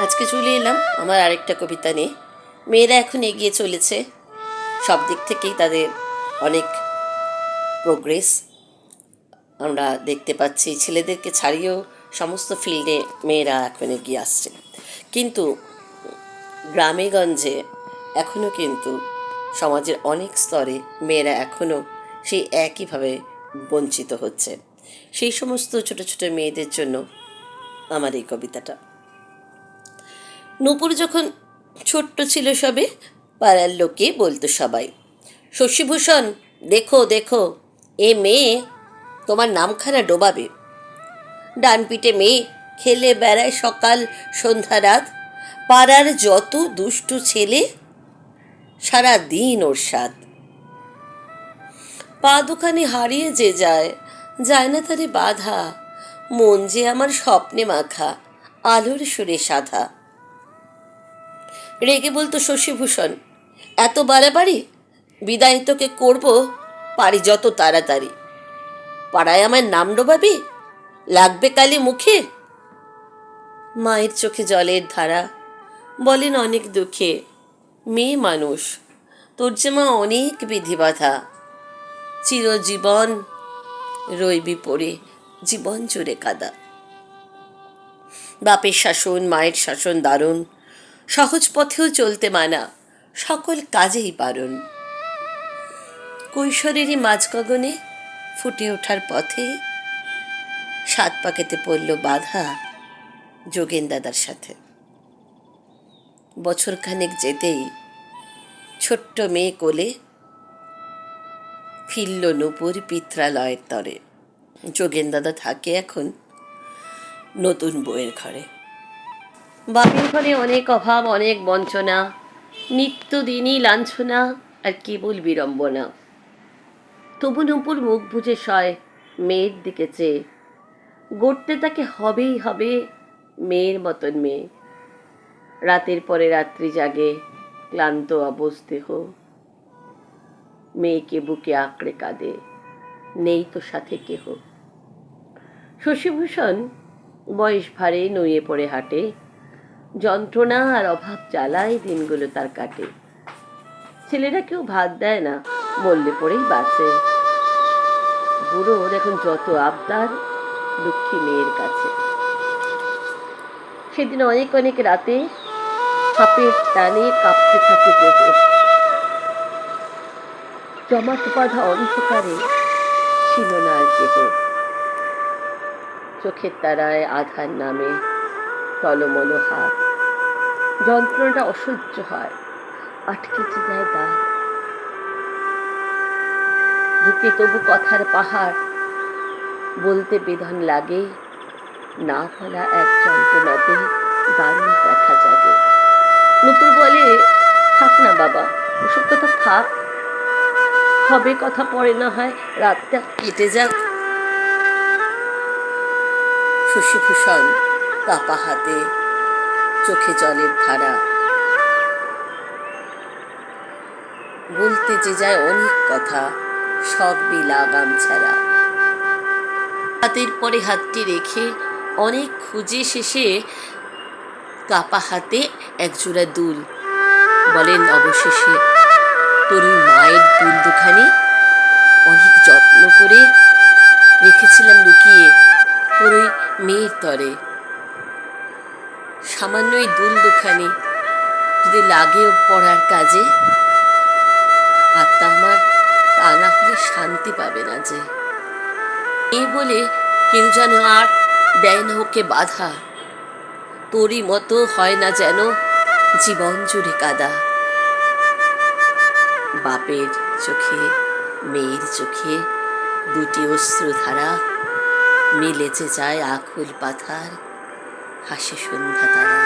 আজকে চলে এলাম আমার আরেকটা কবিতা নিয়ে। মেয়েরা এখন এগিয়ে চলেছে, সব দিক থেকেই তাদের অনেক প্রোগ্রেস আমরা দেখতে পাচ্ছি। ছেলেদেরকে ছাড়িয়েও সমস্ত ফিল্ডে মেয়েরা এখন এগিয়ে আসছে, কিন্তু গ্রামে গঞ্জে এখনও কিন্তু সমাজের অনেক স্তরে মেয়েরা এখনও সেই একইভাবে বঞ্চিত হচ্ছে। সেই সমস্ত ছোট ছোট মেয়েদের জন্য আমার এই কবিতাটা। নূপুর যখন ছোট্ট ছিল সবে, পাড়ার লোকে বলতো সবাই, শশীভূষণ দেখো দেখো, এ মেয়ে তোমার নামখানা ডোবাবে। ডান পিঠে মেয়ে, খেলে বেড়ায় সকাল সন্ধ্যা রাত, পাড়ার যত দুষ্টু ছেলে সারা দিন ওর সাথ। পা দুখানি হারিয়ে যে যায়, যায় না তারে বাধা, মন যে আমার স্বপ্নে মাখা, আলোর সুরে সাধা। রেগে বলতো শশীভূষণ, এত বাড়াবাড়ি, বিদায় তোকে করবো পারি যত তাড়াতাড়ি। পাড়ায় আমার নাম ডোবাবি, লাগবে কালি মুখে। মায়ের চোখে জলের ধারা, বলেন অনেক দুঃখে, মেয়ে মানুষ তোর যে মা অনেক বিধি বাধা, চিরজীবন রইবি পড়ে জীবন জুড়ে কাদা। বাপের শাসন মায়ের শাসন দারুণ, সহজ পথেও চলতে মানা, সকল কাজেই বারণ। কৈশোরেরই মাঝ গগনে ফুটে ওঠার পথে সাত পাকেতে পড়ল বাধা যোগেন দাদার সাথে। বছরখানেক যেতেই ছোট্ট মেয়ে কোলে ফিরল নূপুর পিত্রালয়ের তরে। যোগেন দাদা থাকে এখন নতুন বউয়ের ঘরে। বাপের ঘরে অনেক অভাব, অনেক বঞ্চনা, নিত্যদিনই লাঞ্ছনা আর কেবল বিড়ম্বনা। তবু নূপুর মুখ বুজে সয় মেয়ের দিকে চেয়ে, গড়তে তাকে হবেই হবে মেয়ের মতন মেয়ে। রাতের পরে রাত্রি জাগে, ক্লান্ত অবশ দেহ, মেয়েকে বুকে আঁকড়ে কাঁদে, নেই তো সাথে কেহ। শশীভূষণ বয়স ভারে নুয়ে পড়ে হাঁটে, যন্ত্রণা আর অভাব জ্বালায় দিনগুলো তার কাটে। ছেলেরা কেউ ভাত দেয় না, মরলে পড়েই বাঁচে। বুড়োর এখন যত আবদার দুঃখী মেয়ের কাছে। সেদিন অনেক অনেক রাতে হাঁপের টানে কাঁপতে থাকে দেহ, জমাট বাঁধা অন্ধকারে ছিল না আর কেহ। চোখের তারায় আধার নামে টলমল হাত, যন্ত্রণাটা অসহ্য হয়, আটকেছে যায় দাঁত। বুকে তবু কথার পাহাড়, বলতে বেদন লাগে, না বলা এক যন্ত্রণাতে দারুণ ব্যথা জাগে। নূপুর বলে, থাক না বাবা, ওসব কথা থাক, হবে কথা পরে না হয়, রাতটা কেটে যাক। শশীভূষণ কাপা হাতে, চোখে জলের ধারা, বলতে যে যায় অনেক কথা, সব লাগাম ছাড়া। হাতের পরে হাতটি রেখে অনেক খুঁজে শেষে কাপা হাতে একজোড়া দুল, বলেন অবশেষে, তোর ওই মায়ের দুল দুখানি অনেক যত্ন করে রেখেছিলাম লুকিয়ে তোর ওই মেয়ের তরে। সামান্য এই দুল দুখানি যদি লাগে ওর পড়ার কাজে, আত্মা আমার তা না হলে শান্তি পাবে না যে। এই বলে কেউ যেন আর দেয় না ওকে বাধা, তোরই মতো হয় না যেন জীবন জুড়ে কাদা। বাপের চোখে মেয়ের চোখে দুটি অশ্রুধারা, মিলে যে যায় আকুল পাথার, হাসে সন্ধ্যা তারা।